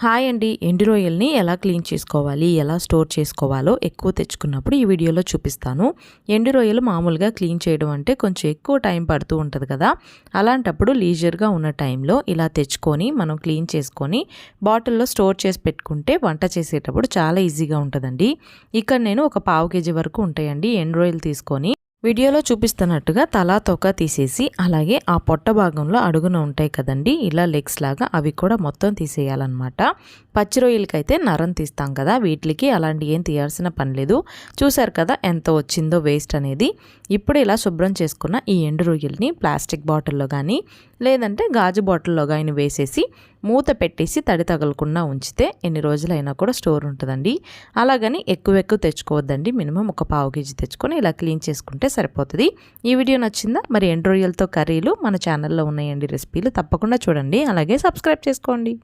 Hi అండి, ఎండు రొయ్యల్ని ఎలా క్లీన్ చేసుకోవాలి, ఎలా స్టోర్ చేసుకోవాలో ఎక్కువ తెచ్చుకున్నప్పుడు ఈ వీడియోలో చూపిస్తాను. ఎండు రొయ్యలు మామూలుగా క్లీన్ చేయడం అంటే కొంచెం ఎక్కువ టైం పడుతూ ఉంటుంది కదా. అలాంటప్పుడు లీజర్గా ఉన్న టైంలో ఇలా తెచ్చుకొని మనం క్లీన్ చేసుకొని బాటిల్లో స్టోర్ చేసి పెట్టుకుంటే వంట చేసేటప్పుడు చాలా ఈజీగా ఉంటుందండి. ఇక్కడ నేను ఒక పావు కేజీ వరకు ఉంటాయండి ఎండు రొయ్యలు తీసుకొని వీడియోలో చూపిస్తున్నట్టుగా తలా తోక తీసేసి అలాగే ఆ పొట్ట భాగంలో అడుగున ఉంటాయి కదండి ఇలా లెగ్స్ లాగా అవి కూడా మొత్తం తీసేయాలన్నమాట. పచ్చి రొయ్యలకైతే నరం తీస్తాం కదా, వీటికి అలాంటి ఏం తీయాల్సిన పని లేదు. చూసారు కదా ఎంత వచ్చిందో వేస్ట్ అనేది. ఇప్పుడు ఇలా శుభ్రం చేసుకున్న ఈ ఎండు రొయ్యల్ని ప్లాస్టిక్ బాటిల్లో కానీ లేదంటే గాజు బాటిల్లో కానీ వేసేసి మూత పెట్టేసి తడి తగలకుండా ఉంచితే ఎన్ని రోజులైనా కూడా స్టోర్ ఉంటుందండి. అలాగని ఎక్కువ తెచ్చుకోవద్దండి, మినిమం ఒక పావు కేజీ తెచ్చుకొని ఇలా క్లీన్ చేసుకుంటే సరిపోతుంది. ఈ వీడియో నచ్చిందా? మరి ఎండు రొయ్యలతో కర్రీలు మన ఛానల్లో ఉన్నాయండి రెసిపీలు, తప్పకుండా చూడండి. అలాగే సబ్స్క్రైబ్ చేసుకోండి.